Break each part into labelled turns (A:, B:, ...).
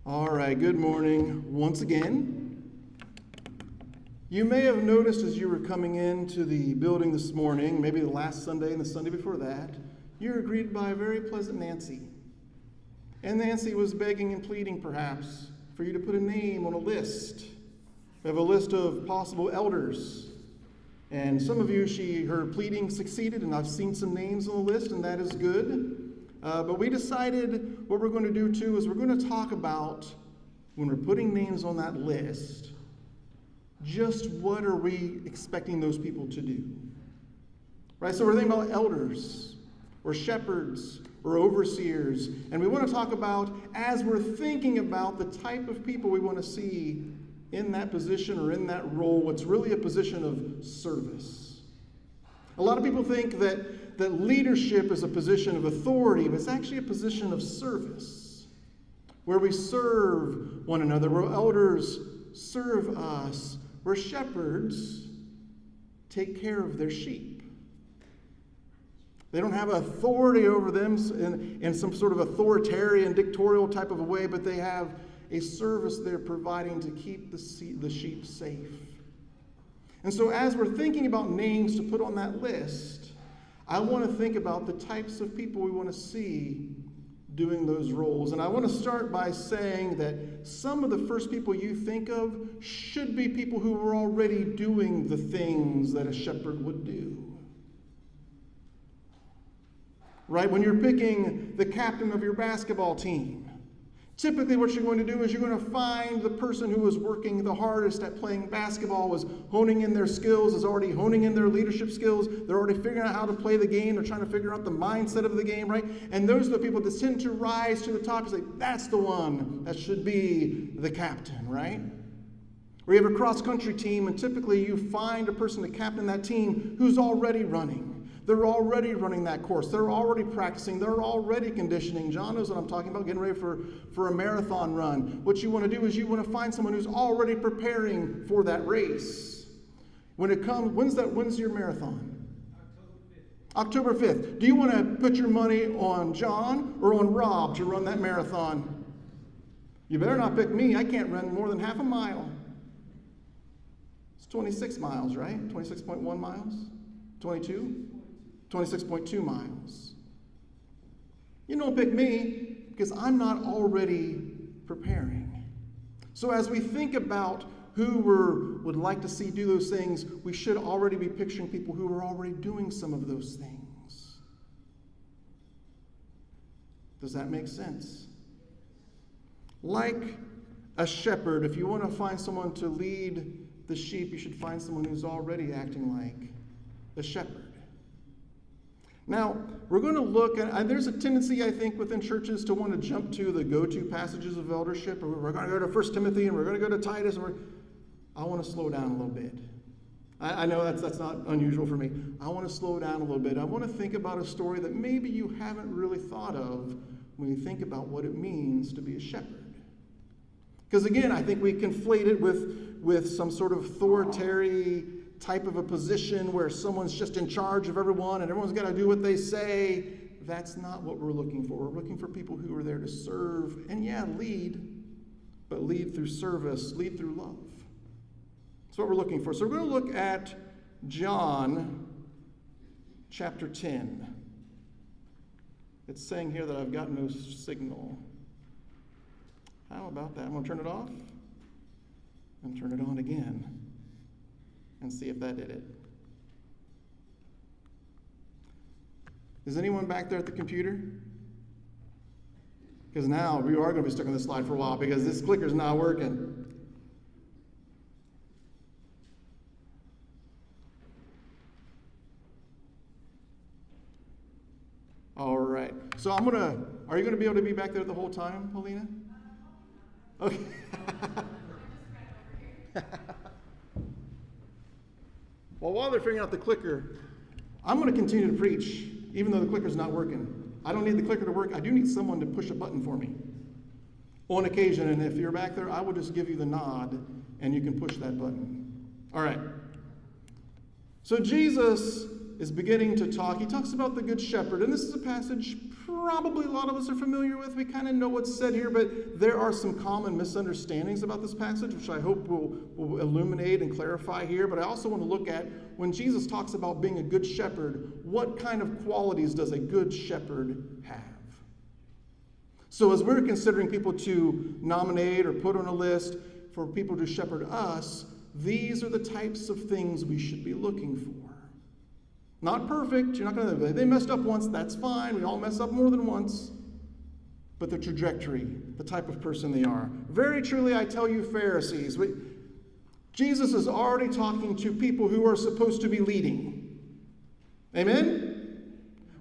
A: All right, good morning once again. You may have noticed as you were coming into the building this morning, maybe the last Sunday and the Sunday before that, you were greeted by a very pleasant Nancy. And Nancy was begging and pleading, perhaps, for you to put a name on a list. We have a list of possible elders. And some of you, her pleading succeeded, and I've seen some names on the list, and that is good. But we decided what we're going to do too is we're going to talk about, when we're putting names on that list, just what are we expecting those people to do? Right? So we're thinking about elders or shepherds or overseers. And we want to talk about, as we're thinking about the type of people we want to see in that position or in that role, what's really a position of service. A lot of people think that leadership is a position of authority, but it's actually a position of service, where we serve one another, where elders serve us, where shepherds take care of their sheep. They don't have authority over them in some sort of authoritarian, dictatorial type of a way, but they have a service they're providing to keep the sheep safe. And so as we're thinking about names to put on that list, I want to think about the types of people we want to see doing those roles. And I want to start by saying that some of the first people you think of should be people who are already doing the things that a shepherd would do. Right? When you're picking the captain of your basketball team, typically what you're going to do is you're going to find the person who is working the hardest at playing basketball, is honing in their skills, is already honing in their leadership skills. They're already figuring out how to play the game. They're trying to figure out the mindset of the game, right? And those are the people that tend to rise to the top and say, that's the one that should be the captain, right? Or you have a cross-country team, and typically you find a person to captain that team who's already running. They're already running that course. They're already practicing. They're already conditioning. John knows what I'm talking about, getting ready for a marathon run. What you want to do is you want to find someone who's already preparing for that race. When it comes, when's your marathon? October 5th. Do you want to put your money on John or on Rob to run that marathon? You better not pick me. I can't run more than half a mile. It's 26 miles, right? 26.1 miles? 22? 26.2 miles. You don't pick me because I'm not already preparing. So as we think about who we would like to see do those things, we should already be picturing people who are already doing some of those things. Does that make sense? Like a shepherd, if you want to find someone to lead the sheep, you should find someone who's already acting like a shepherd. Now, we're going to look at, there's a tendency, I think, within churches to want to jump to the go-to passages of eldership. We're going to go to 1 Timothy, and we're going to go to Titus, and I want to slow down a little bit. I know that's not unusual for me. I want to slow down a little bit. I want to think about a story that maybe you haven't really thought of when you think about what it means to be a shepherd. Because again, I think we conflate it with some sort of authoritarian type of a position where someone's just in charge of everyone and everyone's got to do what they say. That's not what we're looking for. We're looking for people who are there to serve and lead, but lead through service, lead through love. That's what we're looking for. So we're going to look at John chapter 10. It's saying here that I've got no signal. How about that? I'm going to turn it off and turn it on again and see if that did it. Is anyone back there at the computer? Because now we are going to be stuck on this slide for a while because this clicker's not working. All right. So are you going to be able to be back there the whole time, Paulina? Okay. Well, while they're figuring out the clicker, I'm going to continue to preach, even though the clicker's not working. I don't need the clicker to work. I do need someone to push a button for me on occasion. And if you're back there, I will just give you the nod, and you can push that button. All right. So Jesus is beginning to talk. He talks about the Good Shepherd, and this is a passage probably a lot of us are familiar with. We kind of know what's said here, but there are some common misunderstandings about this passage, which I hope will illuminate and clarify here. But I also want to look at when Jesus talks about being a good shepherd, what kind of qualities does a good shepherd have? So as we're considering people to nominate or put on a list for people to shepherd us, these are the types of things we should be looking for. Not perfect. You're not going to. They messed up once. That's fine. We all mess up more than once. But the trajectory, the type of person they are. Very truly, I tell you, Pharisees. Jesus is already talking to people who are supposed to be leading. Amen?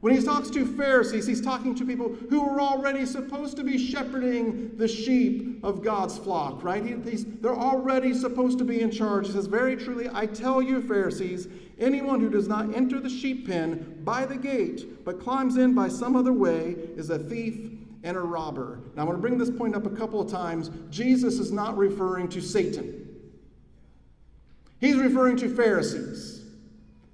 A: When he talks to Pharisees, he's talking to people who are already supposed to be shepherding the sheep of God's flock, right? They're already supposed to be in charge. He says, very truly, I tell you, Pharisees, anyone who does not enter the sheep pen by the gate, but climbs in by some other way, is a thief and a robber. Now, I want to bring this point up a couple of times. Jesus is not referring to Satan. He's referring to Pharisees.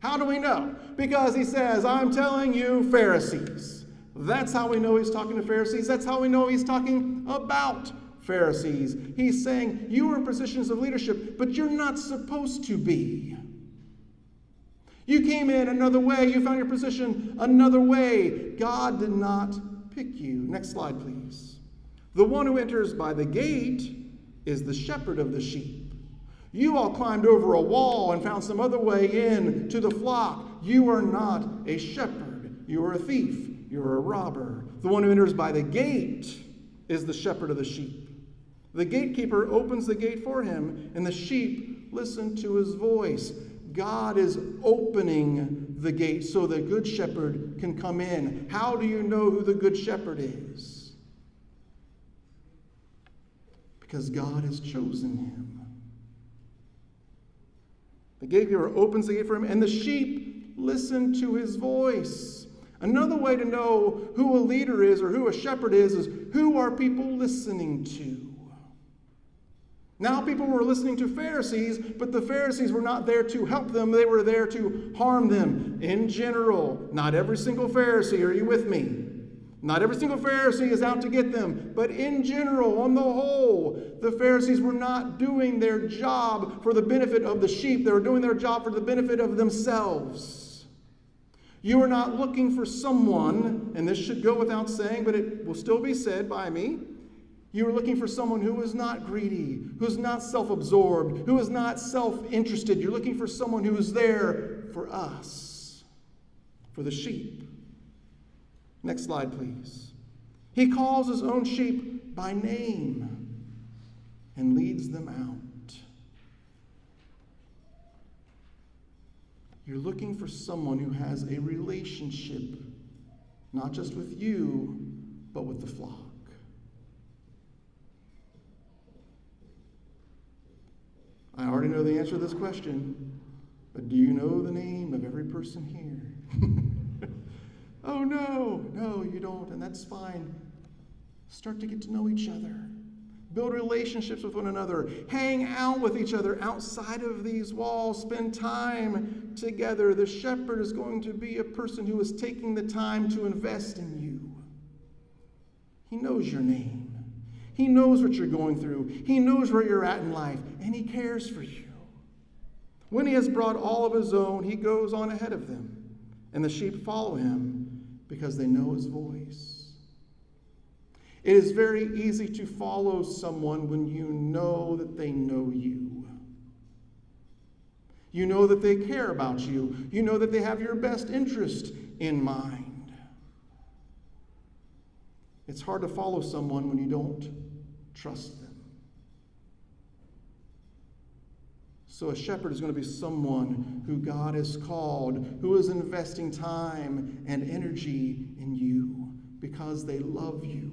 A: How do we know? Because he says, I'm telling you, Pharisees. That's how we know he's talking to Pharisees. That's how we know he's talking about Pharisees. He's saying, you are in positions of leadership, but you're not supposed to be. You came in another way. You found your position another way. God did not pick you. Next slide, please. The one who enters by the gate is the shepherd of the sheep. You all climbed over a wall and found some other way in to the flock. You are not a shepherd. You are a thief. You are a robber. The one who enters by the gate is the shepherd of the sheep. The gatekeeper opens the gate for him, and the sheep listen to his voice. God is opening the gate so the good shepherd can come in. How do you know who the good shepherd is? Because God has chosen him. The gatekeeper opens the gate for him, and the sheep listen to his voice. Another way to know who a leader is or who a shepherd is who are people listening to? Now people were listening to Pharisees, but the Pharisees were not there to help them. They were there to harm them. In general, not every single Pharisee, are you with me? Not every single Pharisee is out to get them. But in general, on the whole, the Pharisees were not doing their job for the benefit of the sheep. They were doing their job for the benefit of themselves. You are not looking for someone, and this should go without saying, but it will still be said by me. You are looking for someone who is not greedy, who is not self-absorbed, who is not self-interested. You're looking for someone who is there for us, for the sheep. Next slide, please. He calls his own sheep by name and leads them out. You're looking for someone who has a relationship, not just with you, but with the flock. I already know the answer to this question, but do you know the name of every person here? Oh, no, you don't, and that's fine. Start to get to know each other. Build relationships with one another. Hang out with each other outside of these walls. Spend time together. The shepherd is going to be a person who is taking the time to invest in you. He knows your name. He knows what you're going through. He knows where you're at in life, and he cares for you. When he has brought all of his own, he goes on ahead of them, and the sheep follow him because they know his voice. It is very easy to follow someone when you know that they know you. You know that they care about you. You know that they have your best interest in mind. It's hard to follow someone when you don't trust them. So a shepherd is going to be someone who God has called, who is investing time and energy in you because they love you.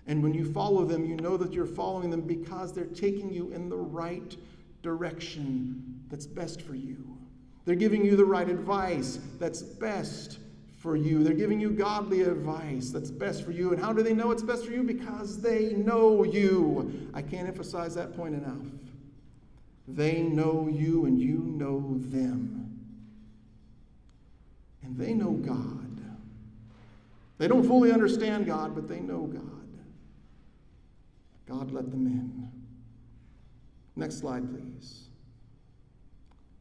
A: And when you follow them, you know that you're following them because they're taking you in the right direction that's best for you. They're giving you the right advice that's best for you. They're giving you godly advice that's best for you. And how do they know it's best for you? Because they know you. I can't emphasize that point enough. They know you and you know them. And they know God. They don't fully understand God, but they know God. God let them in. Next slide, please.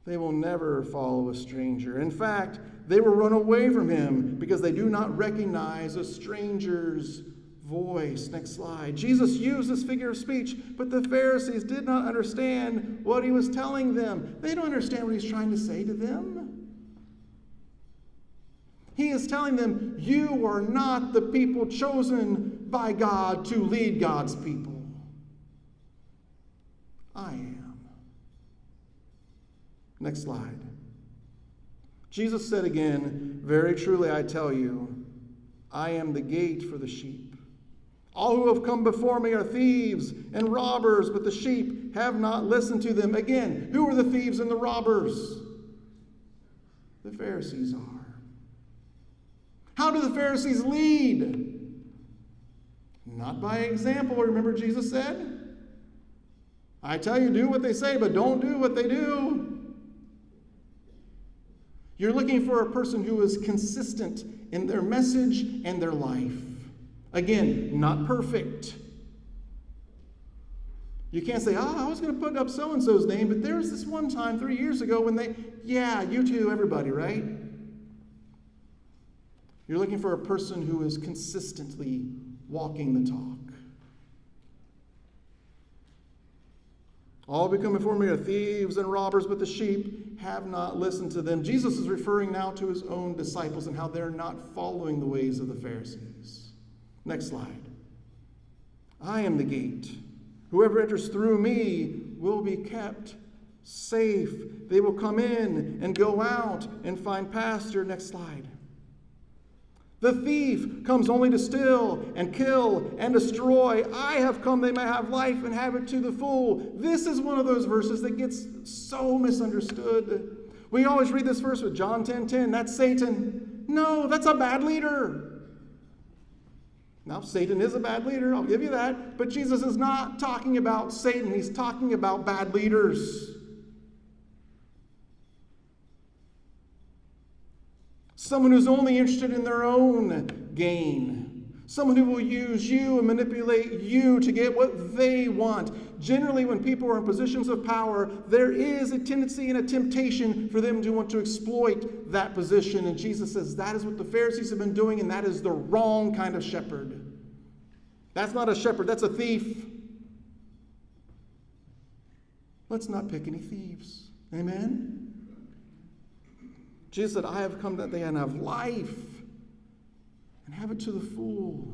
A: They will never follow a stranger. In fact, they will run away from him because they do not recognize a stranger's voice. Next slide. Jesus used this figure of speech, but the Pharisees did not understand what he was telling them. They don't understand what he's trying to say to them. He is telling them, you are not the people chosen by God to lead God's people. I am. Next slide. Jesus said again, very truly I tell you, I am the gate for the sheep. All who have come before me are thieves and robbers, but the sheep have not listened to them. Again, who are the thieves and the robbers? The Pharisees are. How do the Pharisees lead? Not by example. Remember Jesus said? I tell you, do what they say, but don't do what they do. You're looking for a person who is consistent in their message and their life. Again, not perfect. You can't say, I was going to put up so-and-so's name, but there was this one time 3 years ago when you too, everybody, right? You're looking for a person who is consistently walking the talk. All who come before me are thieves and robbers, but the sheep have not listened to them. Jesus is referring now to his own disciples and how they're not following the ways of the Pharisees. Next slide. I am the gate. Whoever enters through me will be kept safe. They will come in and go out and find pasture. Next slide. The thief comes only to steal and kill and destroy. I have come they may have life and have it to the full. This is one of those verses that gets so misunderstood. We always read this verse with John 10:10. That's Satan. No, that's a bad leader. Now, Satan is a bad leader. I'll give you that. But Jesus is not talking about Satan. He's talking about bad leaders. Someone who's only interested in their own gain. Someone who will use you and manipulate you to get what they want. Generally, when people are in positions of power, there is a tendency and a temptation for them to want to exploit that position. And Jesus says that is what the Pharisees have been doing, and that is the wrong kind of shepherd. That's not a shepherd, that's a thief. Let's not pick any thieves. Amen? Jesus said, I have come that they can have life and have it to the full.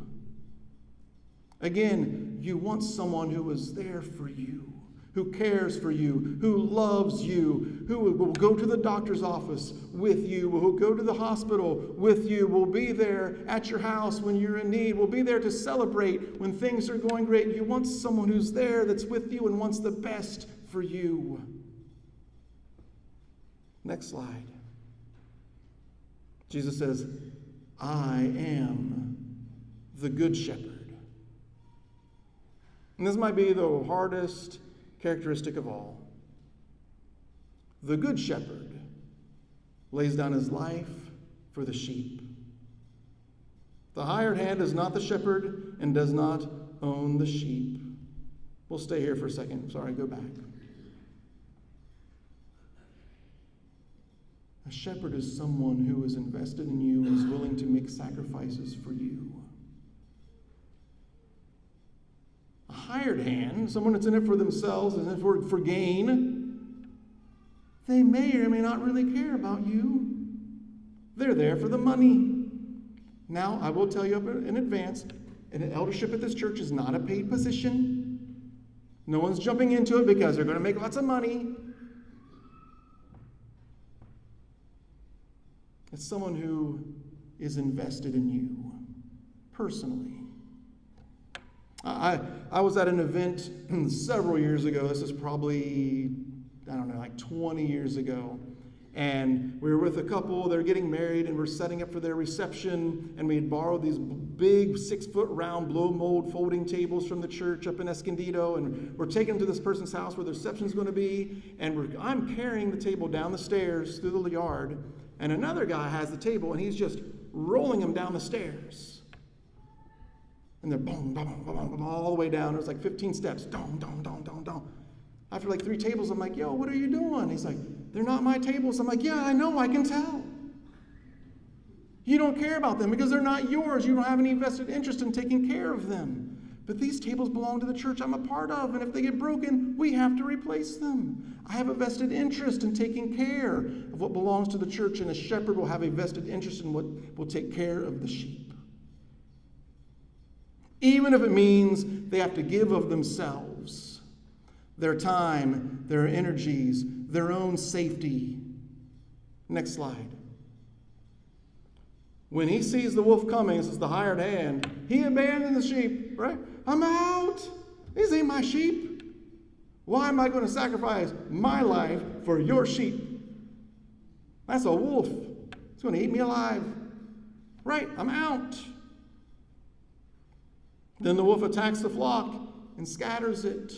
A: Again, you want someone who is there for you, who cares for you, who loves you, who will go to the doctor's office with you, who will go to the hospital with you, will be there at your house when you're in need, will be there to celebrate when things are going great. You want someone who's there that's with you and wants the best for you. Next slide. Jesus says, I am the good shepherd. And this might be the hardest characteristic of all. The good shepherd lays down his life for the sheep. The hired hand is not the shepherd and does not own the sheep. We'll stay here for a second. Sorry, go back. A shepherd is someone who is invested in you and is willing to make sacrifices for you. A hired hand, someone that's in it for themselves and for gain, they may or may not really care about you. They're there for the money. Now, I will tell you in advance, an eldership at this church is not a paid position. No one's jumping into it because they're going to make lots of money. It's someone who is invested in you personally. I was at an event several years ago. This is probably, like 20 years ago. And we were with a couple. They're getting married, and we're setting up for their reception. And we had borrowed these big 6-foot round blow mold folding tables from the church up in Escondido. And we're taking them to this person's house where the reception's going to be. And I'm carrying the table down the stairs through the yard. And another guy has the table, and he's just rolling them down the stairs. And they're boom, boom, boom, boom, all the way down. There's like 15 steps. Dong, dong, dong, dong, dong. After like 3 tables, I'm like, yo, what are you doing? He's like, they're not my tables. I'm like, yeah, I know, I can tell. You don't care about them because they're not yours. You don't have any vested interest in taking care of them. But these tables belong to the church I'm a part of, and if they get broken, we have to replace them. I have a vested interest in taking care of what belongs to the church, and a shepherd will have a vested interest in what will take care of the sheep. Even if it means they have to give of themselves, their time, their energies, their own safety. Next slide. When he sees the wolf coming, this is the hired hand, he abandoned the sheep, right? I'm out. These ain't my sheep. Why am I going to sacrifice my life for your sheep? That's a wolf. It's going to eat me alive. Right, I'm out. Then the wolf attacks the flock and scatters it.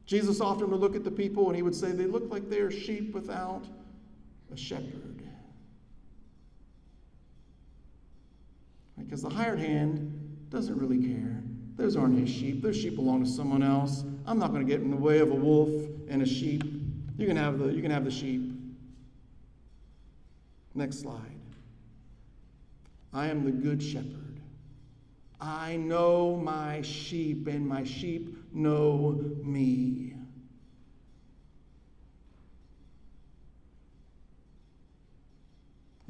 A: Jesus often would look at the people and he would say, they look like they are sheep without a shepherd. Because the hired hand doesn't really care. Those aren't his sheep. Those sheep belong to someone else. I'm not going to get in the way of a wolf and a sheep. You can have the sheep. Next slide. I am the good shepherd. I know my sheep, and my sheep know me.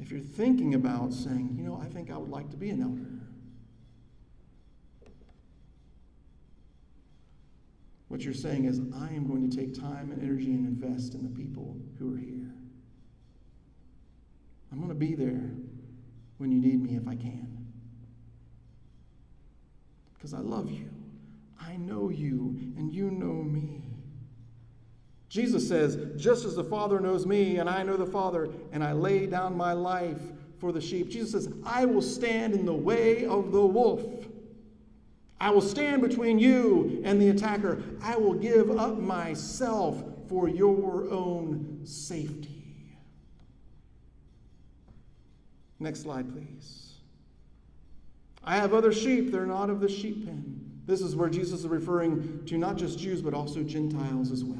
A: If you're thinking about saying, I think I would like to be an elder, what you're saying is, I am going to take time and energy and invest in the people who are here. I'm going to be there when you need me if I can. Because I love you. I know you, and you know me. Jesus says, just as the Father knows me, and I know the Father, and I lay down my life for the sheep. Jesus says, I will stand in the way of the wolf. I will stand between you and the attacker. I will give up myself for your own safety. Next slide, please. I have other sheep. They're not of the sheep pen. This is where Jesus is referring to not just Jews, but also Gentiles as well.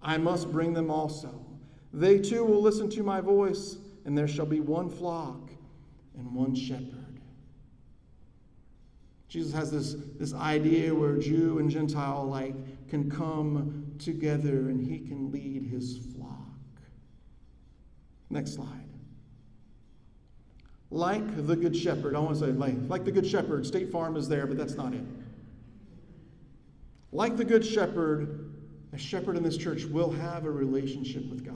A: I must bring them also. They too will listen to my voice, and there shall be one flock and one shepherd. Jesus has this idea where Jew and Gentile alike can come together and he can lead his flock. Next slide. Like the Good Shepherd, I want to say like the Good Shepherd, State Farm is there, but that's not it. Like the Good Shepherd, a shepherd in this church will have a relationship with God.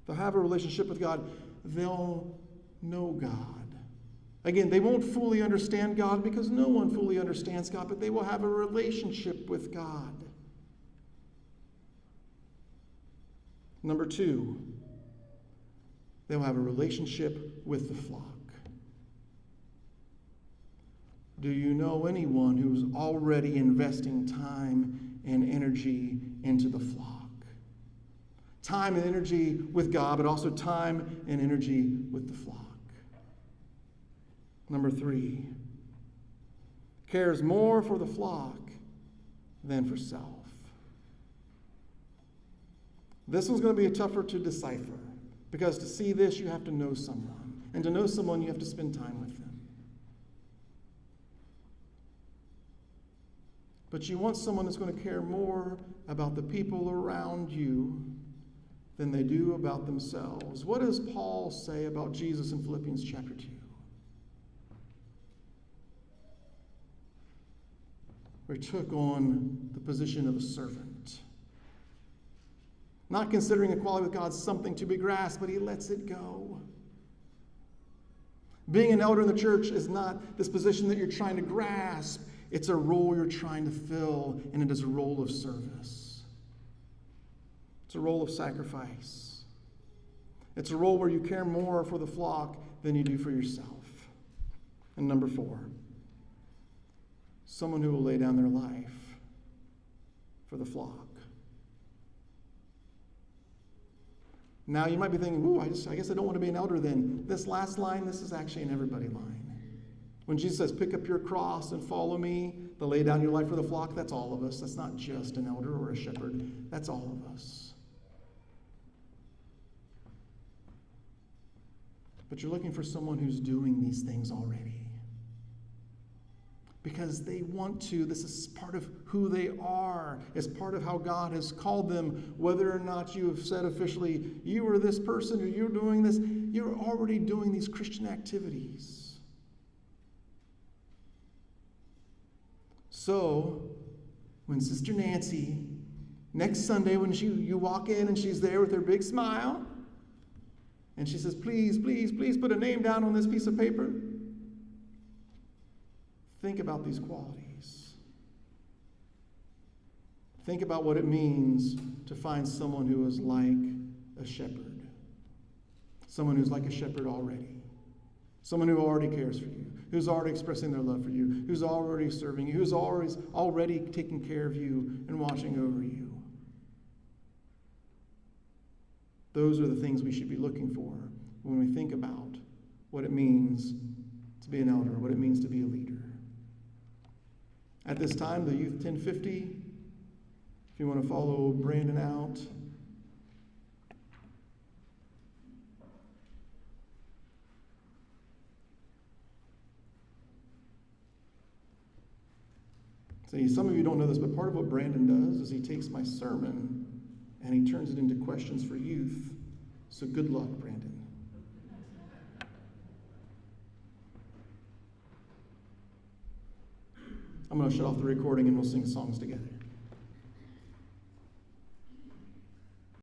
A: They'll have a relationship with God. They'll know God. Again, they won't fully understand God because no one fully understands God, but they will have a relationship with God. Number 2, they'll have a relationship with the flock. Do you know anyone who's already investing time and energy into the flock? Time and energy with God, but also time and energy with the flock. Number 3, cares more for the flock than for self. This one's going to be tougher to decipher because to see this, you have to know someone. And to know someone, you have to spend time with them. But you want someone that's going to care more about the people around you than they do about themselves. What does Paul say about Jesus in Philippians chapter 2? Where he took on the position of a servant. Not considering equality with God something to be grasped, but he lets it go. Being an elder in the church is not this position that you're trying to grasp. It's a role you're trying to fill, and it is a role of service. It's a role of sacrifice. It's a role where you care more for the flock than you do for yourself. And number 4, someone who will lay down their life for the flock. Now you might be thinking, ooh, I guess I don't want to be an elder then. This last line, this is actually an everybody line. When Jesus says, pick up your cross and follow me, to lay down your life for the flock, that's all of us. That's not just an elder or a shepherd. That's all of us. But you're looking for someone who's doing these things already. Because they want to. This is part of who they are. It's part of how God has called them. Whether or not you have said officially, you are this person or you're doing this, you're already doing these Christian activities. So, when Sister Nancy, next Sunday when you walk in and she's there with her big smile, and she says, please, please, please put a name down on this piece of paper, think about these qualities. Think about what it means to find someone who is like a shepherd. Someone who's like a shepherd already. Someone who already cares for you, who's already expressing their love for you, who's already serving you, who's already taking care of you and watching over you. Those are the things we should be looking for when we think about what it means to be an elder, what it means to be a leader. At this time, the Youth 1050, if you want to follow Brandon out. See, some of you don't know this, but part of what Brandon does is he takes my sermon and he turns it into questions for youth. So good luck, Brandon. I'm going to shut off the recording and we'll sing songs together.